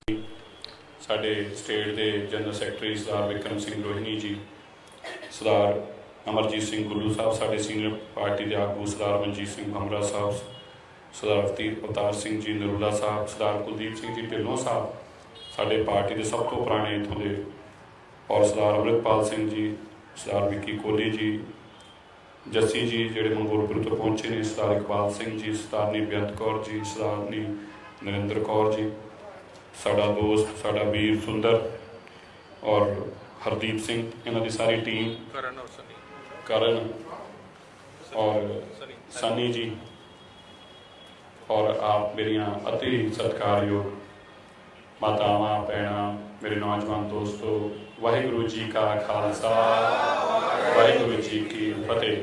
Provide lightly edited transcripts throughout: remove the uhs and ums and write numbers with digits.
साडे स्टेट के general secretary सरदार विक्रम सिंह रोहिणी जी, सरदार अमरजीत सिंह गुल्लू साहब, साडे सीनियर पार्टी के आगू सरदार मनजीत सिंह भमरा साहब, सरदार अवतार सिंह जी नरूला साहब, सरदार कुलदीप सिंह जी ढिल्लों साहब, साडे पार्टी के सब तो पुराने इतों के, और सरदार अमृतपाल सिंह जी, सरदार विक्की कोहली जी, जस्सी जी जोड़े मंगोलपुर तो पहुँचे ने, सरदार इकबाल सिंह जी, सरदारनी बेअंत कौर जी, सरदारनी नरेंद्र कौर जी, साडा दोस्त साडा वीर सुंदर और हरदीप सिंह, इन्हों की सारी टीम, करण और सनी जी, और आप मेरिया अति सत्कारयोग मातावां भैणां, मेरे नौजवान दोस्तों, वाहिगुरु जी का खालसा वाहिगुरु जी की फतेह।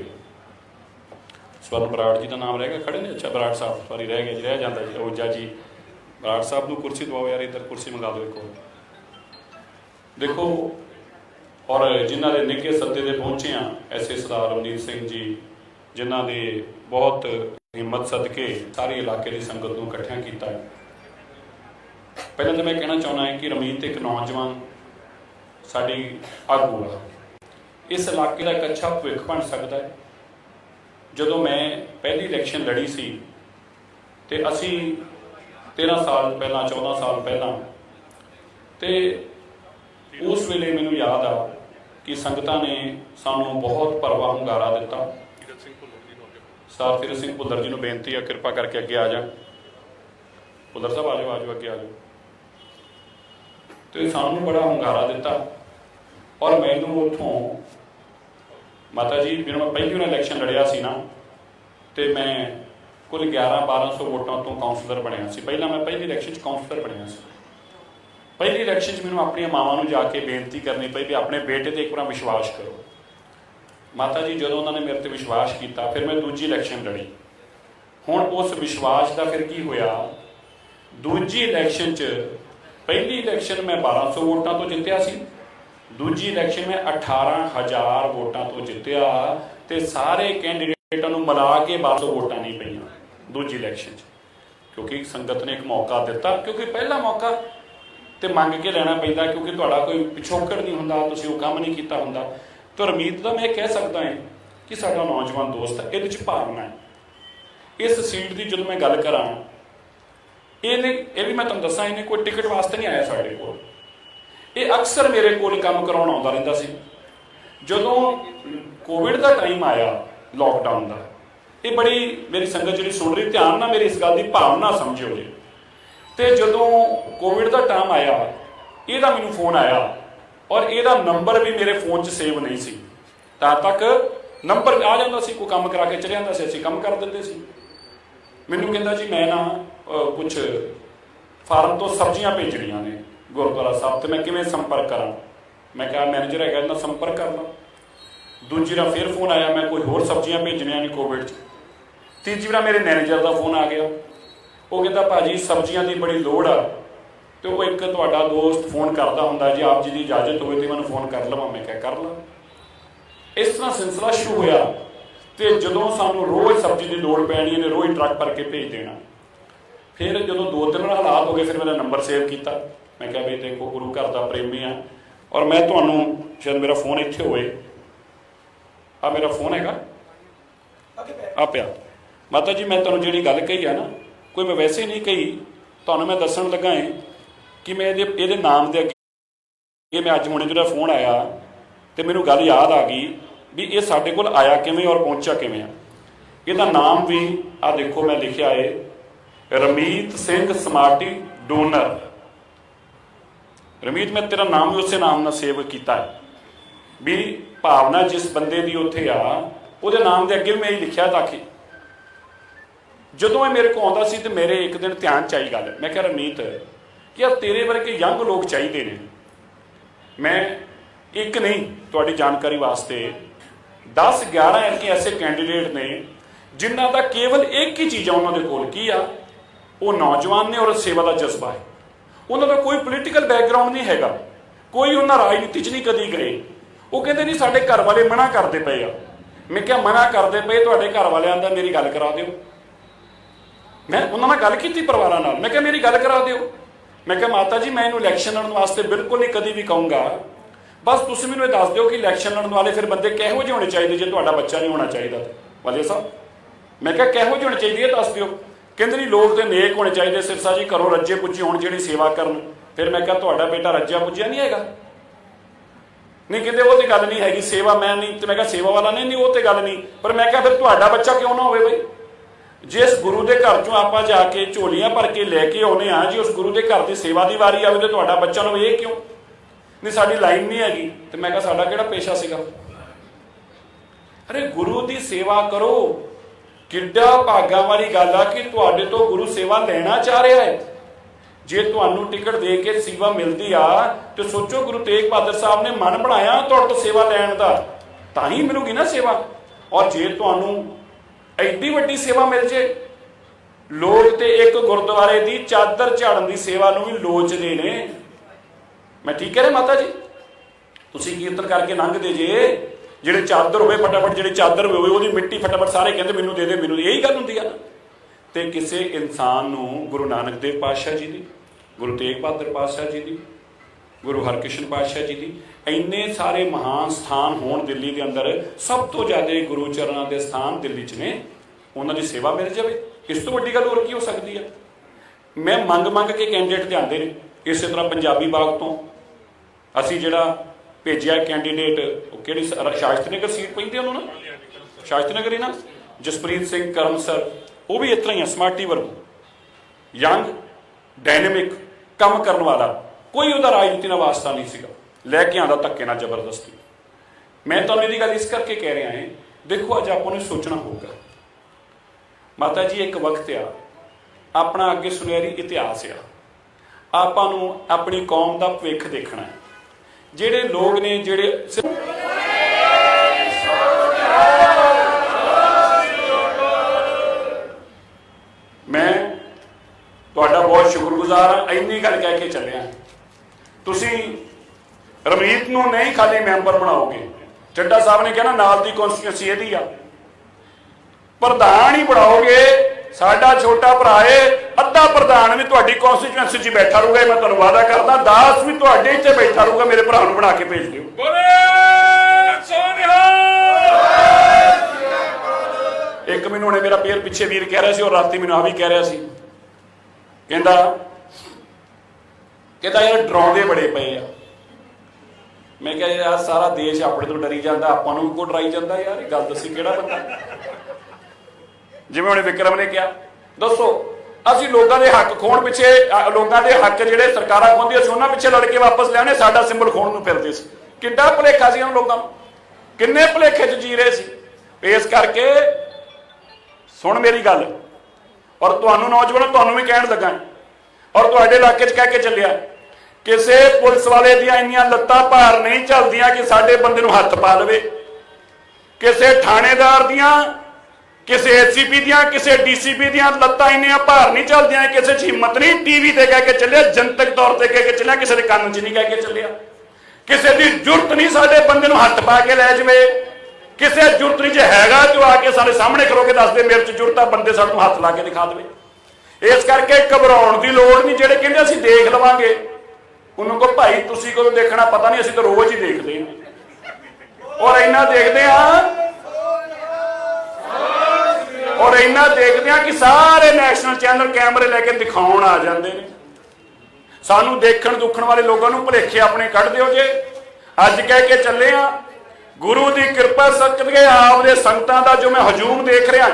स्वर्ण बराड़ जी का नाम रह गया, खड़े ने? अच्छा, बराड़ साहब सॉरी रह गया जी, रह जाता जी। ओजा जी, बराड़ साहब को कुर्सी दवाओ यार, इधर कुर्सी मंगा दो एक और। देखो, और जिन्हों के निगे सत्ते से पहुँचे हैं ऐसे सरदार रमनीत सिंह जी, जिन्हों ने बहुत हिम्मत सदके सारे इलाके की संगत को इकट्ठा किया है। पहले तो मैं कहना चाहना है कि रमनीत एक नौजवान साड़ी आगू आ, इस इलाके का एक अच्छा भविख बन सकता है। जो मैं पहली इलैक्शन लड़ी सी तो असी 13 साल पहला 14 साल पहला, तो उस वेले मैनू याद आ कि संगतां ने सानू बहुत भरवा hunगारा दिता। सरदार तीरथ सिंह भुल्लर जी को बेनती है, कृपा करके अगे आ जा। भुल्लर साहब आ जाओ अगे आ जाओ। तो सानू बड़ा hunगारा दिता, और मैनू उतों माता जी जो मैं पहली उन्हें इलैक्शन लड़िया सी ना, तो मैं कुल 1100-1200 वोटों तो काउंसलर बनया सी। पहला मैं पहली इलैक्शन काउंसलर बनया सी। पहली इलैक्शन मैंने अपन मावां नूं जाके बेनती करनी पई भी अपने बेटे ते एक बार विश्वास करो। माता जी जो उन्होंने मेरे ते विश्वास किया, फिर मैं दूजी इलैक्शन लड़ी। हुण उस विश्वास का फिर की होया, दूजी इलैक्शन च पहली इलैक्शन मैं 1200 वोटों तो जितया सी, दूजी इलैक्शन में 18,000 वोटों तो जितया, तो सारे कैंडीडेटों को मिला के 1200 वोटां नहीं पईयां दूजी इलैक्शन, क्योंकि संगत ने एक मौका दिता। क्योंकि पहला मौका तो मंग के लेना पैंदा, क्योंकि तुहाडा कोई पिछोकड़ नहीं हुंदा, तुसीं वो काम नहीं किया हुंदा। तो रमीत का मैं कह सकता है कि साडा नौजवान दोस्त है, ये भावना है। इस सीट की जो मैं गल करा, ये भी मैं तुहानूं दसां, इन्हें कोई टिकट वास्ते नहीं आया साडे कोल। ये अक्सर मेरे कोल काम कराउण आउंदा रहिंदा सी। जदों कोविड का टाइम आया, लॉकडाउन का, ये बड़ी मेरी संगत जी सुन रही, ध्यान ना मेरी इस गल की भावना समझिओ जी। तो जदों कोविड का टाइम आया, यदा मैनूं फोन आया, और यदा नंबर भी मेरे फोन च सेव नहीं सी, तक नंबर आ जाता सी, कोई काम करा के चले जाता सी, असीं काम कर दिंदे सी। मैनूं कहंदा जी मैं ना कुछ फार्म तो सब्जियां भेजणियां ने गुरुद्वारा साहब, तो मैं किवें संपर्क करा? मैं कहा मैनेजर है इन्हां संपर्क कर लो। दूजी बार फिर फोन आया, मैं कोई होर सब्जियां भेजनियां ने कोविड। तीजी बार मेरे मैनेजर का फोन आ गया, वो कहता भाजी सब्जियां की बड़ी लोड़ आ, तो वो एक तुहाडा दोस्त फोन करता हुंदा जी, आप जी की इजाजत होवे तो मैं फोन कर लवां। मैं क्या कर ला। इस तरह सिलसिला शुरू होया, तो जदों सानू रोज़ सब्जी की लोड़ पैनी ने, रोज़ ट्रक भर के भेज देना। फिर जो 2-3 हालात हो गए, फिर मेरा नंबर सेव किया। मैं क्या भी देखो गुरु घर का प्रेमी हाँ, और मैं तुहानूं शायद मेरा फोन इत्थे होए, आ मेरा फोन हैगा आ पिया। माता जी मैं तुहानूं जिहड़ी गल कही है ना, कोई मैं वैसे नहीं कही, तुहानूं मैं दस्सण लगा है कि मैं ये नाम के अगे मैं अज हुणे जो फोन आया, तो मैनूं गल याद आ गई भी ये साडे कोल आया किवें और पहुंचा किवें आ। इहदा नाम भी आ देखो मैं लिखिया है, रमीत सिंह समार्टी डोनर। रमीत मैं तेरा नाम भी उस नाम ना सेव किया है, भी भावना जिस बंदे की उत्थे आ, उहदे नाम के अगे भी मैं ही लिखिया। ताकि जदों मेरे को आउंदा सी तो मेरे एक दिन ध्यान च आई गल, मैं कहा रमीत कि यार तेरे वर्गे यंग लोग चाहिए ने। मैं एक नहीं, तुहाडी जानकारी वास्ते 10-11 ऐसे कैंडीडेट ने जिन्हां दा केवल एक ही चीज़ है उन्होंने कोल की आ, वो नौजवान ने और सेवा का जज्बा है। उन्होंने कोई पोलीटिकल बैकग्राउंड नहीं हैगा, कोई उन्होंने राजनीति च नहीं कदी गए। वो कहते नहीं साडे घर वाले मना करते पे आ। मैं क्या मना करते पे, तुहाडे घर वालिआं दा मेरी गल करा दिओ। मैं उन्होंने गल की परिवार नाल, मैं क्या मेरी गल करा दिओ। मैं कहा माता जी मैं इन्हूं इलैक्शन लड़न वास्ते बिल्कुल नहीं कभी भी कहूँगा, बस तुसीं मैनूं दस दिओ कि इलैक्शन लड़न वाले फिर बंदे किहो जिहे होने चाहिए जे तुहाडा बच्चा नहीं होना चाहिए। वाले साहब मैं कहा किहो जिहे होने चाहिए दस दिओ। कहंदे नहीं लोग तो नेक होने चाहिए, सिरसा जी घरों रज्जे पुज्जे होण जिहड़ी सेवा करन। फिर मैं कहा तुहाडा बेटा रज्जा पुज्जिया नहीं हैगा? नहीं कहते वो तो गल नहीं हैगी, सेवा मैं नहीं, तो मैं कहा सेवा वाला नहीं वो तो गल नहीं, पर मैं कहा फिर तुहाडा बच्चा क्यों ना होवे बई? जिस गुरु के घर चों आपां जाके झोलियां भर के लैके आउणे आ जी, उस गुरु के घर की सेवा की वारी आवे तो तुहाडा बच्चा ना ये क्यों नहीं? साडी लाइन नहीं हैगी। तो मैं कहा साडा किहड़ा पेशा सीगा? अरे गुरु की सेवा करो। किड्डा भागा वाली गल आ कि तुहाडे तो गुरु सेवा लेना चाह रहा है। जे तुहानूं टिकट दे के सेवा मिलती आ तो सोचो गुरु तेग बहादुर साहब ने मन बनाया तुहाडे तो सेवा लैण दा, तां ही मिलूगी ना सेवा। और जे तुहानूं एड्डी वड्डी सेवा मिल जे, लोग ते एक गुरुद्वारे की चादर झाड़न की सेवा नूं भी लोचदे ने। मैं ठीक कह रहा माता जी? तुसीं कीर्तन करके लंघदे जे, ਜਿਹੜੇ ਚਾਦਰ ਹੋਵੇ फटाफट ਜਿਹੜੀ ਚਾਦਰ ਹੋਵੇ ਉਹਦੀ ਮਿੱਟੀ फटाफट ਸਾਰੇ ਕਹਿੰਦੇ ਮੈਨੂੰ ਦੇ ਦੇ ਮੈਨੂੰ, ਇਹੀ ਗੱਲ ਹੁੰਦੀ ਆ ਨਾ। ਤੇ ਕਿਸੇ ਇਨਸਾਨ ਨੂੰ ਗੁਰੂ ਨਾਨਕ ਦੇਵ ਪਾਤਸ਼ਾਹ ਜੀ ਦੀ, ਗੁਰੂ ਤੇਗ ਬਹਾਦਰ ਪਾਤਸ਼ਾਹ ਜੀ ਦੀ, ਗੁਰੂ ਹਰਕ੍ਰਿਸ਼ਨ ਪਾਤਸ਼ਾਹ ਜੀ ਦੀ ਇੰਨੇ ਸਾਰੇ ਮਹਾਨ ਸਥਾਨ ਹੋਣ ਦਿੱਲੀ ਦੇ ਅੰਦਰ, ਸਭ ਤੋਂ ਜ਼ਿਆਦਾ ਗੁਰੂ ਚਰਨਾਂ ਦੇ ਸਥਾਨ ਦਿੱਲੀ 'ਚ ਨੇ, ਉਹਨਾਂ ਦੀ ਸੇਵਾ ਮਿਲ ਜਾਵੇ, ਇਸ ਤੋਂ ਵੱਡੀ ਗੱਲ ਹੋਰ ਕੀ ਹੋ ਸਕਦੀ ਆ? ਮੈਂ ਮੰਗ ਕੇ ਕੈਂਡੀਡੇਟ ਲਿਆਂਦੇ ਨੇ। ਇਸੇ ਤਰ੍ਹਾਂ ਪੰਜਾਬੀ ਬਾਗ ਤੋਂ ਅਸੀਂ ਜਿਹੜਾ भेजिया कैंडीडेट, कि शास्त्री नगर सीट पैंती उन्होंने ना, शास्त्री नगर ही ना, जसप्रीत सिंह करम सर, वो भी इस तरह ही है, स्मार्टी वर्ग, यंग डायनेमिक काम करने वाला, कोई उसका राजनीति नाल वास्ता नहीं सीगा, लैके आंदा धक्के नाल जबरदस्ती। मैं तुहानूं इहदी गल इस करके कह रहा है, देखो अज आपां नूं सोचना होगा माता जी, एक वक्त आ अपना अगे सुनहरी इतिहास आ, आपां नूं अपनी कौम का भविख देखना है। ਜਿਹੜੇ ਲੋਕ ਨੇ ਜਿਹੜੇ मैं ਤੁਹਾਡਾ बहुत शुक्रगुजार हाँ, ਇੰਨੀ ਗੱਲ ਕਹਿ ਕੇ ਚੱਲਿਆ। ਤੁਸੀਂ ਰਮਨੀਤ ਨੂੰ नहीं खाली मैंबर बनाओगे, ਚੱਡਾ ਸਾਹਿਬ ने कहना नाल दी कॉन्स्टिट्यूएंसी ਇਹਦੀ आ, प्रधान ही बनाओगे। साडा छोटा भरा है, अद्धा प्रधान भी तुहाडी कॉन्स्टिट्यूएंसी 'ਚ बैठा रहूगा, मैं तुहानूं वादा करदा। दास भी तुहाडे इत्थे बैठा रहूगा, मेरे भरा नूं बना के भेज दिओ। एक मैनूं हुणे मेरा पेर पिछे वीर कह रहा सी, और राती मैनूं आ भी कह रहा सी, कहंदा यार डराउंदे बड़े पए आ। मैं कहा यार सारा देश अपने तो डरी जाता, आपां नूं को डराई जाता। यार ये गल दसी किहड़ा बंदा? जिवें हुणे विक्रम ने कहा, दसो ਅਸੀਂ ਲੋਕਾਂ ਦੇ ਹੱਕ ਖੋਣ ਪਿੱਛੇ, ਲੋਕਾਂ ਦੇ ਹੱਕ ਜਿਹੜੇ ਸਰਕਾਰਾਂ ਖੋਹਦੀਆਂ ਸੀ ਉਹਨਾਂ ਪਿੱਛੇ ਲੜ ਕੇ ਵਾਪਸ ਲਿਆਉਣੇ, ਸਾਡਾ ਸਿੰਬਲ ਖੋਣ ਨੂੰ ਫਿਰਦੇ ਸੀ। ਕਿੱਡਾ ਭੁਲੇਖਾ ਸੀ ਉਹਨਾਂ ਲੋਕਾਂ ਨੂੰ, ਕਿੰਨੇ ਭੁਲੇਖੇ 'ਚ ਜੀ ਰਹੇ ਸੀ। ਇਸ ਕਰਕੇ ਸੁਣ ਮੇਰੀ ਗੱਲ, ਔਰ ਤੁਹਾਨੂੰ ਨੌਜਵਾਨੋ ਤੁਹਾਨੂੰ ਵੀ ਕਹਿਣ ਲੱਗਾ, ਔਰ ਤੁਹਾਡੇ ਇਲਾਕੇ 'ਚ ਕਹਿ ਕੇ ਚੱਲਿਆ, ਕਿਸੇ ਪੁਲਿਸ ਵਾਲੇ ਦੀਆਂ ਇੰਨੀਆਂ ਲੱਤਾਂ ਭਾਰ ਨਹੀਂ ਚੱਲਦੀਆਂ ਕਿ ਸਾਡੇ ਬੰਦੇ ਨੂੰ ਹੱਥ ਪਾ ਲਵੇ। ਕਿਸੇ ਥਾਣੇਦਾਰ ਦੀਆਂ, किसी एसीपी दियां, किसी डीसीपी दियां लत्तां इन्नियां भार नहीं चलदियां, किसी च हिम्मत नहीं टीवी ते कह के चलिया, जनतक तौर पर कह के चलिया, किसी के कान च नहीं कह के चलिया, किसी की जुरत नहीं साडे बंदे नूं हत्थ पा के लै जावे, किसी जुरत नहीं जे हैगा जो आके साडे सामने खलो के दस दे मेरे च जुरत आ, बंदे साडे नूं हत्थ ला के दिखा देवे। इस करके घबराउण दी लोड़ नहीं। जिहड़े कहंदे असीं देख लवांगे, उन्होंने को भाई तुसीं कदों देखना पता नहीं, असीं तो रोज़ ही देखते हैं, और इन्ना देखते हैं और इन्ना देखते हैं कि सारे नैशनल चैनल कैमरे लैके दिखाउण आ जाते हैं। सानू देखण दुखण वाले लोगों को भुलेखे अपने कढ़ दिओ जे। अज कह के चले हाँ, गुरु की कृपा सदके आपदे संगतां दा जो मैं हजूम देख रहा,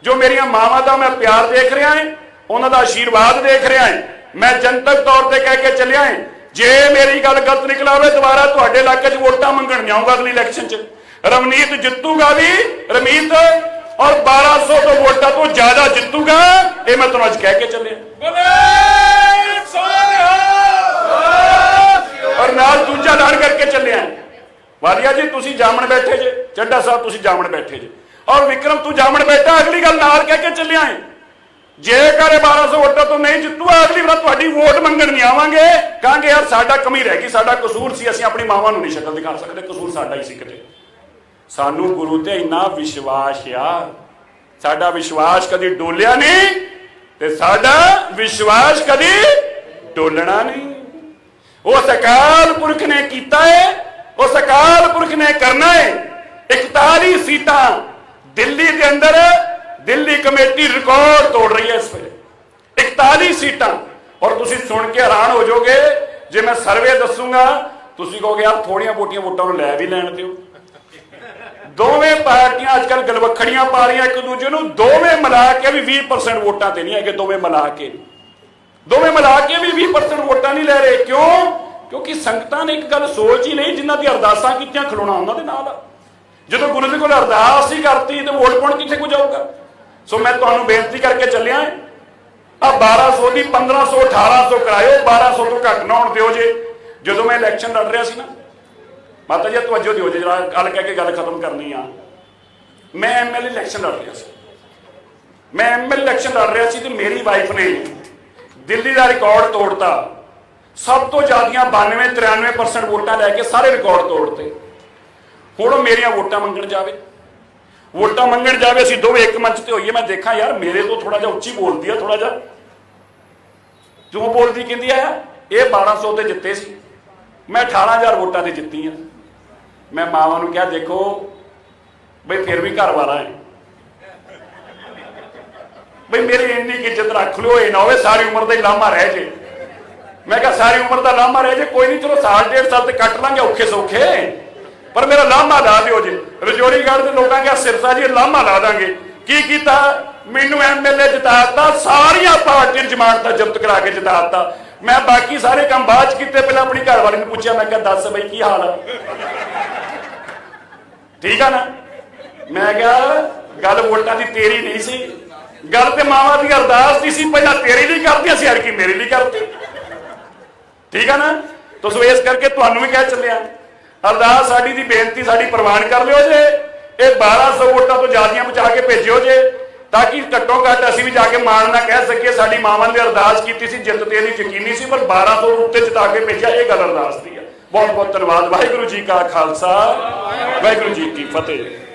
जो मेरिया मावां दा मैं प्यार देख रहा है, उन्हां दा आशीर्वाद देख रहा है, मैं जनतक तौर पर कह के चलिया है, जे मेरी गल गलत निकला हो दोबारा तुहाडे इलाके च वोटां मंगण जाऊंगा अगली इलैक्शन च। रमनीत जितूगा भी, रमनीत, और 1200 तो वोटा तो ज्यादा जितूगा, ये मैं तुहानूं अज कह के चलिया। और नाल दूजा ऐलान करके चलिया, वालिया जी तुसीं जामण बैठे जे, ਚੱਡਾ साहब तुसीं जामण बैठे जे, और विक्रम तू जामण बैठा, अगली गल नाल कह के चलिया है, जेकर 1200 वोटा तो नहीं जितूगा, अगली बार तुहाडी वोट मंगण नहीं आवांगे, कहांगे यार साडा कमी रह गई, साडा कसूर सी, असीं अपनी मावां नूं नहीं शक्ल दिखा सकते, कसूर साडा ही सी। किते सानू गुरु ते इन्ना विश्वास आ, साडा विश्वास कदी डोलिया नहीं, ते साडा विश्वास कदी ਟੋਲਣਾ ਨਹੀਂ। ਉਸ ਅਕਾਲ ਪੁਰਖ ਨੇ ਕੀਤਾ ਹੈ, ਉਸ ਅਕਾਲ ਪੁਰਖ ਨੇ ਕਰਨਾ ਹੈ। 41 ਸੀਟਾਂ ਦਿੱਲੀ ਦੇ ਅੰਦਰ ਦਿੱਲੀ ਕਮੇਟੀ ਰਿਕਾਰਡ ਤੋੜ ਰਹੀ ਹੈ ਇਸ ਵੇਲੇ, 41 ਸੀਟਾਂ। ਔਰ ਤੁਸੀਂ ਸੁਣ ਕੇ ਹੈਰਾਨ ਹੋ ਜਾਓਗੇ, ਜੇ ਮੈਂ ਸਰਵੇ ਦੱਸੂਗਾ ਤੁਸੀਂ ਕਹੋਗੇ ਯਾਰ ਥੋੜੀਆਂ ਮੋਟੀਆਂ ਵੋਟਾਂ ਨੂੰ ਲੈ ਵੀ ਲੈਣ ਦਿਓ। ਦੋਵੇਂ ਪਾਰਟੀਆਂ ਅੱਜ ਕੱਲ ਗਲਵੱਖੜੀਆਂ ਪਾ ਰਹੀਆਂ ਇੱਕ ਦੂਜੇ ਨੂੰ, ਦੋਵੇਂ ਮਿਲਾ ਕੇ ਵੀ 20% ਵੋਟਾਂ ਤੇ ਨਹੀਂ ਹੈਗੇ। ਦੋਵੇਂ ਮਿਲਾ ਕੇ ਵੀ 20% ਵੋਟਾਂ ਨਹੀਂ ਲੈ ਰਹੇ। ਕਿਉਂ? ਕਿਉਂਕਿ ਸੰਗਤਾਂ ਨੇ ਇੱਕ ਗੱਲ ਸੋਚ ਹੀ ਨਹੀਂ, ਜਿਨ੍ਹਾਂ ਦੀ ਅਰਦਾਸਾਂ ਕੀਤੀਆਂ ਖਲੋਣਾ ਉਹਨਾਂ ਦੇ ਨਾਲ। ਜਦੋਂ ਗੁਰੂ ਦੇ ਕੋਲ ਅਰਦਾਸ ਹੀ ਕਰਤੀ ਤੇ ਵੋਟ ਪਾਉਣ ਕਿੱਥੇ ਕੋ ਜਾਊਗਾ। ਸੋ ਮੈਂ ਤੁਹਾਨੂੰ ਬੇਨਤੀ ਕਰਕੇ ਚੱਲਿਆ, ਆ 1200 ਦੀ 1500 1800 ਕਰਾਇਓ, 1200 ਤੋਂ ਘੱਟ ਨਾ ਹੋਣ ਦਿਓ ਜੇ। ਜਦੋਂ ਮੈਂ ਇਲੈਕਸ਼ਨ ਲੜ ਰਿਹਾ ਸੀ ਨਾ, ਮਾਤਾ ਜੀ ਤਵੱਜੋ ਦਿਓ ਜੇ ਜਰਾ, ਗੱਲ ਕਹਿ ਕੇ ਗੱਲ ਖਤਮ ਕਰਨੀ ਆ। ਮੈਂ ਐਮਐਲਏ ਇਲੈਕਸ਼ਨ ਲੜ ਰਿਹਾ ਸੀ, ਤੇ ਮੇਰੀ ਵਾਈਫ ਨੇ ਦਿੱਲੀ ਦਾ ਰਿਕਾਰਡ ਤੋੜਤਾ। ਸਭ ਤੋਂ ਜ਼ਿਆਦੀਆਂ 92-93% ਵੋਟਾਂ ਲੈ ਕੇ ਸਾਰੇ ਰਿਕਾਰਡ ਤੋੜਤੇ। ਹੁਣ ਉਹ ਮੇਰੀਆਂ ਵੋਟਾਂ ਮੰਗਣ ਜਾਵੇ, ਅਸੀਂ ਦੋਵੇਂ ਇੱਕ ਮੰਚ ਤੇ ਹੋਈਏ। ਮੈਂ ਦੇਖਾਂ ਯਾਰ ਮੇਰੇ ਤੋਂ ਥੋੜਾ ਜਿਹਾ ਉੱਚੀ ਬੋਲਦੀ ਆ, ਥੋੜਾ ਜਿਹਾ ਕਿਉਂ ਬੋਲਦੀ, ਕਹਿੰਦੀ ਆ ਇਹ 1200 ਤੇ ਜਿੱਤੇ ਸੀ, ਮੈਂ 18000 ਵੋਟਾਂ ਤੇ ਜਿੱਤੀ ਆ। ਮੈਂ ਮਾਵਾਂ ਨੂੰ ਕਿਹਾ ਦੇਖੋ ਬਈ ਫਿਰ ਵੀ ਘਰ ਵਾਲਾ ਹੈ ਬਈ, ਮੇਰੀ ਇੰਨੀ ਇੱਜ਼ਤ ਰੱਖ ਲਿਓ, ਇਹ ਨਾ ਹੋਵੇ ਸਾਰੀ ਉਮਰ ਦਾ ਹੀ ਲਾਮਾ ਰਹਿ ਜੇ। ਮੈਂ ਕਿਹਾ ਸਾਰੀ ਉਮਰ ਦਾ ਲਾਮਾ ਰਹਿ ਜੇ ਕੋਈ ਨਹੀਂ, ਚਲੋ ਸਾਲ 1.5 ਸਾਲ ਤੇ ਕੱਟ ਲਾਂਗੇ ਔਖੇ ਸੌਖੇ, ਪਰ ਮੇਰਾ ਲਾਮਾ ਲਾ ਦਿਓ ਜੀ। ਰਜੌਰੀਗੜ੍ਹ ਦੇ ਲੋਕਾਂ ਕਿਹਾ ਸਿਰਸਾ ਜੀ ਲਾਮਾ ਲਾ ਦਾਂਗੇ। ਕੀ ਕੀਤਾ? ਮੈਨੂੰ ਐਮਐਲਏ ਜਿਤਾਤਾ, ਸਾਰੀਆਂ ਪਾਰਟੀਆਂ ਜ਼ਮਾਨਤਾਂ ਜ਼ਬਤ ਕਰਾ ਕੇ ਜਿਤਾਤਾ। ਮੈਂ ਬਾਕੀ ਸਾਰੇ ਕੰਮ ਬਾਅਦ ਚ ਕੀਤੇ, ਪਹਿਲਾਂ ਆਪਣੀ ਘਰ ਵਾਲੀ ਨੂੰ ਪੁੱਛਿਆ, ਮੈਂ ਕਿਹਾ ਦੱਸ ਬਈ ਕੀ ਹਾਲ ਆ, ਠੀਕ ਆ ਨਾ। ਮੈਂ ਕਿਹਾ ਗੱਲ ਵੋਟਾਂ ਦੀ ਤੇਰੀ ਨਹੀਂ ਸੀ, ਗੱਲ ਤੇ ਮਾਵਾਂ ਦੀ ਅਰਦਾਸ ਦੀ ਸੀ। ਪਹਿਲਾਂ ਤੇਰੀ ਲਈ ਕਰਦੀਆਂ ਸੀ, ਹਰ ਮੇਰੇ ਲਈ ਕਰਤੀ, ਠੀਕ ਆ ਨਾ। ਤੁਸੀਂ ਇਸ ਕਰਕੇ ਤੁਹਾਨੂੰ ਵੀ ਕਹਿ ਚੱਲਿਆ, ਅਰਦਾਸ ਸਾਡੀ ਦੀ ਬੇਨਤੀ ਸਾਡੀ ਪ੍ਰਵਾਨ ਕਰ ਲਿਓ ਜੇ। ਇਹ 1200 ਵੋਟਾਂ ਤੋਂ ਜ਼ਿਆਦੀਆਂ ਬਚਾ ਕੇ ਭੇਜਿਓ ਜੇ, ਤਾਂ ਕਿ ਘੱਟੋ ਘੱਟ ਅਸੀਂ ਵੀ ਜਾ ਕੇ ਮਾਣ ਨਾ ਕਹਿ ਸਕੀਏ ਸਾਡੀ ਮਾਵਾਂ ਨੇ ਅਰਦਾਸ ਕੀਤੀ ਸੀ, ਜਿੱਤ ਤੇ ਇਹਦੀ ਯਕੀਨੀ ਸੀ, ਪਰ 1200 ਉੱਤੇ ਜਿਤਾ ਕੇ ਭੇਜਿਆ, ਇਹ ਗੱਲ ਅਰਦਾਸ ਦੀ ਹੈ। ਬਹੁਤ ਬਹੁਤ ਧੰਨਵਾਦ। ਵਾਹਿਗੁਰੂ ਜੀ ਕਾ ਖਾਲਸਾ, ਵਾਹਿਗੁਰੂ ਜੀ ਕੀ ਫਤਿਹ।